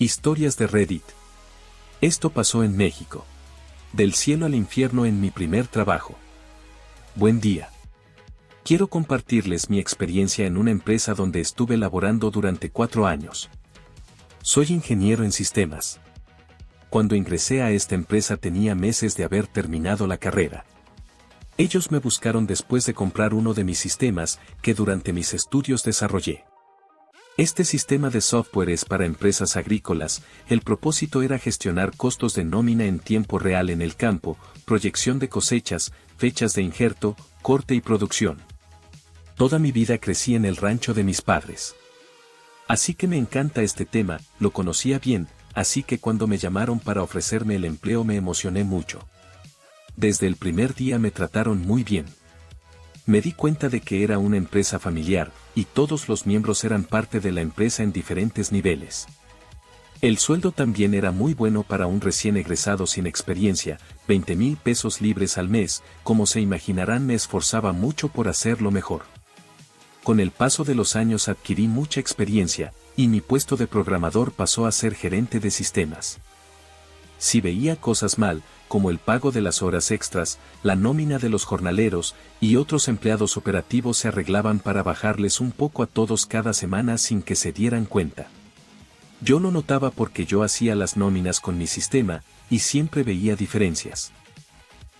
Historias de Reddit. Esto pasó en México. Del cielo al infierno en mi primer trabajo. Buen día. Quiero compartirles mi experiencia en una empresa donde estuve laborando durante 4 años. Soy ingeniero en sistemas. Cuando ingresé a esta empresa tenía meses de haber terminado la carrera. Ellos me buscaron después de comprar uno de mis sistemas que durante mis estudios desarrollé. Este sistema de software es para empresas agrícolas. El propósito era gestionar costos de nómina en tiempo real en el campo, proyección de cosechas, fechas de injerto, corte y producción. Toda mi vida crecí en el rancho de mis padres. Así que me encanta este tema, lo conocía bien, así que cuando me llamaron para ofrecerme el empleo me emocioné mucho. Desde el primer día me trataron muy bien. Me di cuenta de que era una empresa familiar, y todos los miembros eran parte de la empresa en diferentes niveles. El sueldo también era muy bueno para un recién egresado sin experiencia, 20,000 pesos libres al mes. Como se imaginarán, me esforzaba mucho por hacerlo mejor. Con el paso de los años adquirí mucha experiencia, y mi puesto de programador pasó a ser gerente de sistemas. Si veía cosas mal, como el pago de las horas extras, la nómina de los jornaleros y otros empleados operativos se arreglaban para bajarles un poco a todos cada semana sin que se dieran cuenta. Yo lo notaba porque yo hacía las nóminas con mi sistema, y siempre veía diferencias.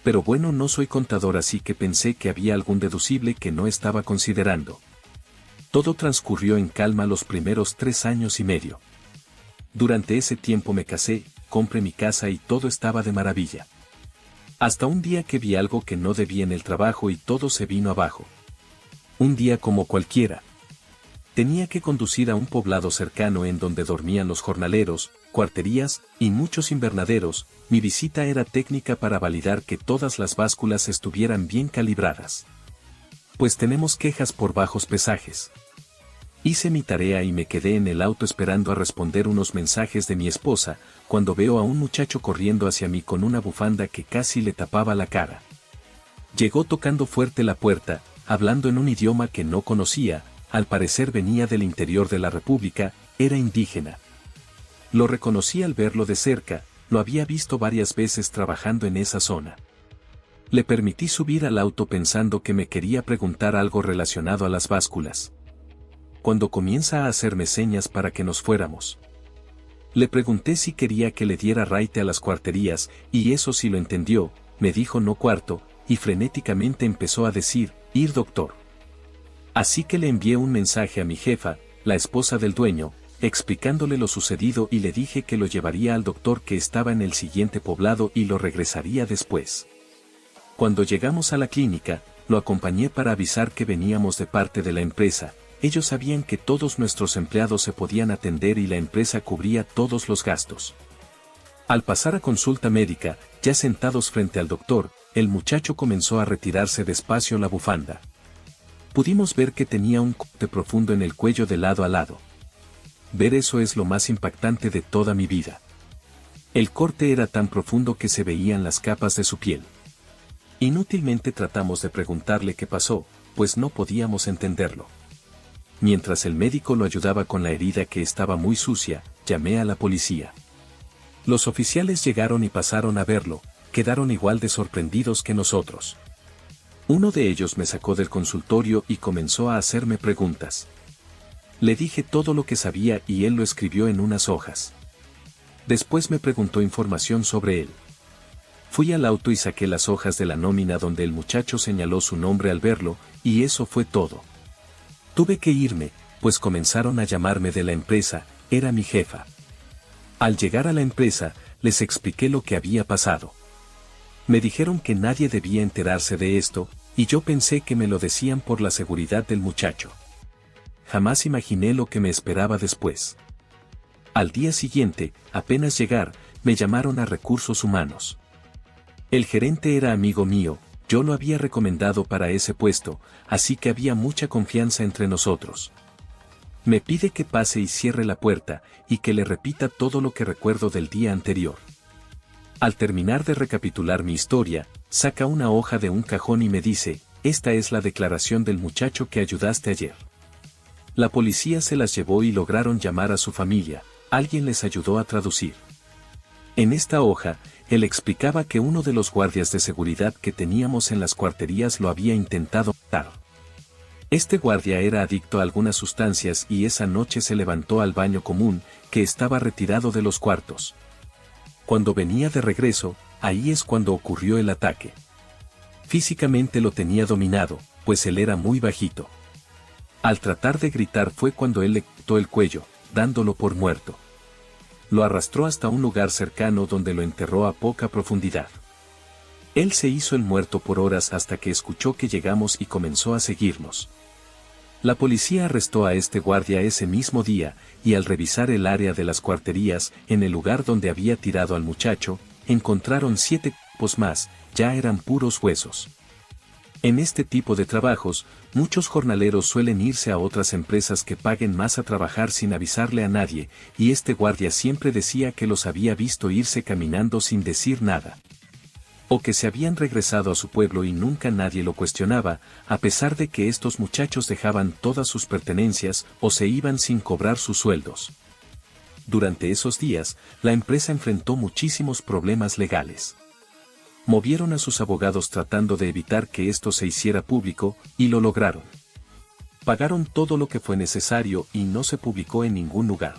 Pero bueno, no soy contador, así que pensé que había algún deducible que no estaba considerando. Todo transcurrió en calma los primeros 3 años y medio. Durante ese tiempo me casé, compré mi casa y todo estaba de maravilla. Hasta un día que vi algo que no debía en el trabajo y todo se vino abajo. Un día como cualquiera. Tenía que conducir a un poblado cercano en donde dormían los jornaleros, cuarterías y muchos invernaderos. Mi visita era técnica para validar que todas las básculas estuvieran bien calibradas. Pues tenemos quejas por bajos pesajes. Hice mi tarea y me quedé en el auto esperando a responder unos mensajes de mi esposa, cuando veo a un muchacho corriendo hacia mí con una bufanda que casi le tapaba la cara. Llegó tocando fuerte la puerta, hablando en un idioma que no conocía. Al parecer venía del interior de la República, era indígena. Lo reconocí al verlo de cerca, lo había visto varias veces trabajando en esa zona. Le permití subir al auto pensando que me quería preguntar algo relacionado a las básculas. Cuando comienza a hacerme señas para que nos fuéramos. Le pregunté si quería que le diera raite a las cuarterías, y eso sí lo entendió. Me dijo no cuarto, y frenéticamente empezó a decir, ir doctor. Así que le envié un mensaje a mi jefa, la esposa del dueño, explicándole lo sucedido y le dije que lo llevaría al doctor que estaba en el siguiente poblado y lo regresaría después. Cuando llegamos a la clínica, lo acompañé para avisar que veníamos de parte de la empresa. Ellos sabían que todos nuestros empleados se podían atender y la empresa cubría todos los gastos. Al pasar a consulta médica, ya sentados frente al doctor, el muchacho comenzó a retirarse despacio la bufanda. Pudimos ver que tenía un corte profundo en el cuello de lado a lado. Ver eso es lo más impactante de toda mi vida. El corte era tan profundo que se veían las capas de su piel. Inútilmente tratamos de preguntarle qué pasó, pues no podíamos entenderlo. Mientras el médico lo ayudaba con la herida que estaba muy sucia, llamé a la policía. Los oficiales llegaron y pasaron a verlo, quedaron igual de sorprendidos que nosotros. Uno de ellos me sacó del consultorio y comenzó a hacerme preguntas. Le dije todo lo que sabía y él lo escribió en unas hojas. Después me preguntó información sobre él. Fui al auto y saqué las hojas de la nómina donde el muchacho señaló su nombre al verlo, y eso fue todo. Tuve que irme, pues comenzaron a llamarme de la empresa, era mi jefa. Al llegar a la empresa, les expliqué lo que había pasado. Me dijeron que nadie debía enterarse de esto, y yo pensé que me lo decían por la seguridad del muchacho. Jamás imaginé lo que me esperaba después. Al día siguiente, apenas llegar, me llamaron a Recursos Humanos. El gerente era amigo mío. Yo lo había recomendado para ese puesto, así que había mucha confianza entre nosotros. Me pide que pase y cierre la puerta, y que le repita todo lo que recuerdo del día anterior. Al terminar de recapitular mi historia, saca una hoja de un cajón y me dice, esta es la declaración del muchacho que ayudaste ayer. La policía se las llevó y lograron llamar a su familia, Alguien les ayudó a traducir. En esta hoja, él explicaba que uno de los guardias de seguridad que teníamos en las cuarterías lo había intentado matar. Este guardia era adicto a algunas sustancias y esa noche se levantó al baño común, que estaba retirado de los cuartos. Cuando venía de regreso, ahí es cuando ocurrió el ataque. Físicamente lo tenía dominado, pues él era muy bajito. Al tratar de gritar fue cuando él le cortó el cuello, dándolo por muerto. Lo arrastró hasta un lugar cercano donde lo enterró a poca profundidad. Él se hizo el muerto por horas hasta que escuchó que llegamos y comenzó a seguirnos. La policía arrestó a este guardia ese mismo día, y al revisar el área de las cuarterías, en el lugar donde había tirado al muchacho, encontraron 7 cuerpos más, ya eran puros huesos. En este tipo de trabajos, muchos jornaleros suelen irse a otras empresas que paguen más a trabajar sin avisarle a nadie, y este guardia siempre decía que los había visto irse caminando sin decir nada. O que se habían regresado a su pueblo y nunca nadie lo cuestionaba, a pesar de que estos muchachos dejaban todas sus pertenencias o se iban sin cobrar sus sueldos. Durante esos días, la empresa enfrentó muchísimos problemas legales. Movieron a sus abogados tratando de evitar que esto se hiciera público, y lo lograron. Pagaron todo lo que fue necesario y no se publicó en ningún lugar.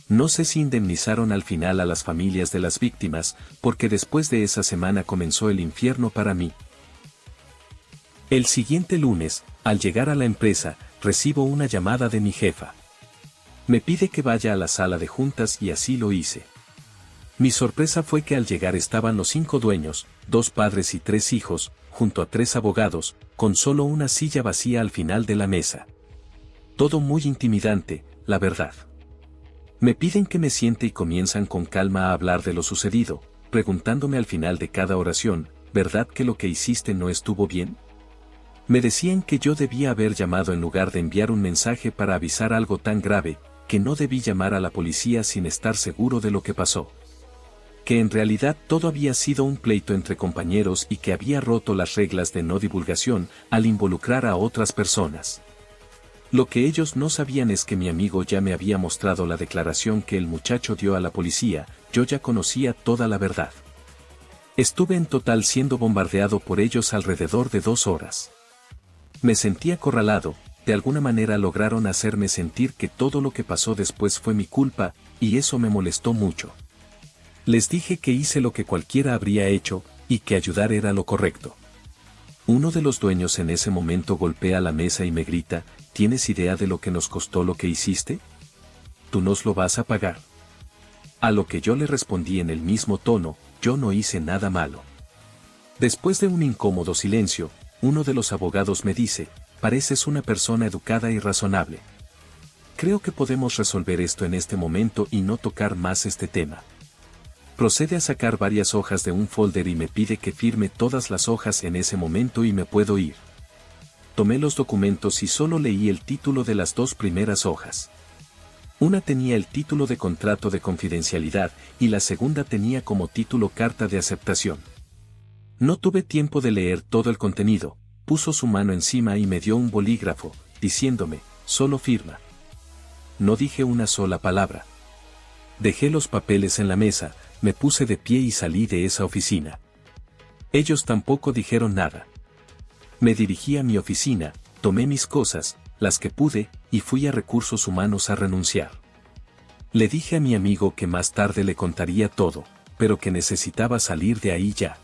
No sé si indemnizaron al final a las familias de las víctimas, porque después de esa semana comenzó el infierno para mí. El siguiente lunes, al llegar a la empresa, recibo una llamada de mi jefa. Me pide que vaya a la sala de juntas y así lo hice. Mi sorpresa fue que al llegar estaban los 5 dueños, 2 padres y 3 hijos, junto a 3 abogados, con solo una silla vacía al final de la mesa. Todo muy intimidante, la verdad. Me piden que me siente y comienzan con calma a hablar de lo sucedido, preguntándome al final de cada oración, ¿verdad que lo que hiciste no estuvo bien? Me decían que yo debía haber llamado en lugar de enviar un mensaje para avisar algo tan grave, que no debí llamar a la policía sin estar seguro de lo que pasó. Que en realidad todo había sido un pleito entre compañeros y que había roto las reglas de no divulgación al involucrar a otras personas. Lo que ellos no sabían es que mi amigo ya me había mostrado la declaración que el muchacho dio a la policía, yo ya conocía toda la verdad. Estuve en total siendo bombardeado por ellos alrededor de 2 horas. Me sentí acorralado, de alguna manera lograron hacerme sentir que todo lo que pasó después fue mi culpa, y eso me molestó mucho. Les dije que hice lo que cualquiera habría hecho, y que ayudar era lo correcto. Uno de los dueños en ese momento golpea la mesa y me grita, ¿tienes idea de lo que nos costó lo que hiciste? ¿Tú nos lo vas a pagar? A lo que yo le respondí en el mismo tono, yo no hice nada malo. Después de un incómodo silencio, uno de los abogados me dice, pareces una persona educada y razonable. Creo que podemos resolver esto en este momento y no tocar más este tema. Procede a sacar varias hojas de un folder y me pide que firme todas las hojas en ese momento y me puedo ir. Tomé los documentos y solo leí el título de las 2 primeras hojas. Una tenía el título de contrato de confidencialidad y la segunda tenía como título carta de aceptación. No tuve tiempo de leer todo el contenido, puso su mano encima y me dio un bolígrafo, diciéndome, solo firma. No dije una sola palabra. Dejé los papeles en la mesa, me puse de pie y salí de esa oficina. Ellos tampoco dijeron nada. Me dirigí a mi oficina, tomé mis cosas, las que pude, y fui a Recursos Humanos a renunciar. Le dije a mi amigo que más tarde le contaría todo, pero que necesitaba salir de ahí ya.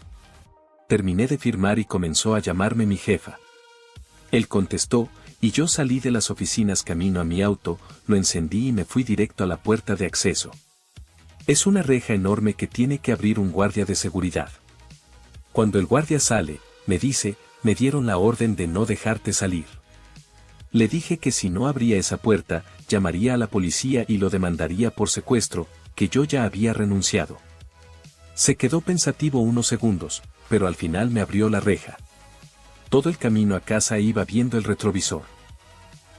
Terminé de firmar y comenzó a llamarme mi jefa. Él contestó, y yo salí de las oficinas camino a mi auto, lo encendí y me fui directo a la puerta de acceso. Es una reja enorme que tiene que abrir un guardia de seguridad. Cuando el guardia sale, me dice, me dieron la orden de no dejarte salir. Le dije que si no abría esa puerta, llamaría a la policía y lo demandaría por secuestro, que yo ya había renunciado. Se quedó pensativo unos segundos, pero al final me abrió la reja. Todo el camino a casa iba viendo el retrovisor.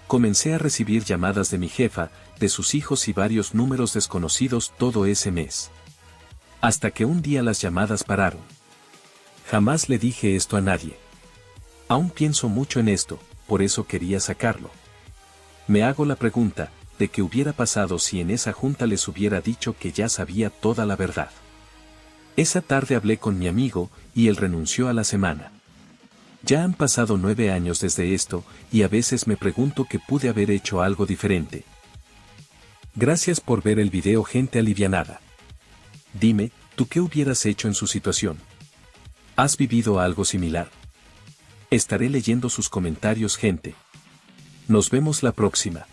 Comencé a recibir llamadas de mi jefa, de sus hijos y varios números desconocidos todo ese mes. Hasta que un día las llamadas pararon. Jamás le dije esto a nadie. Aún pienso mucho en esto, por eso quería sacarlo. Me hago la pregunta, de qué hubiera pasado si en esa junta les hubiera dicho que ya sabía toda la verdad. Esa tarde hablé con mi amigo, y él renunció a la semana. Ya han pasado 9 años desde esto, y a veces me pregunto que pude haber hecho algo diferente. Gracias por ver el video, gente alivianada. Dime, ¿tú qué hubieras hecho en su situación? ¿Has vivido algo similar? Estaré leyendo sus comentarios, gente. Nos vemos la próxima.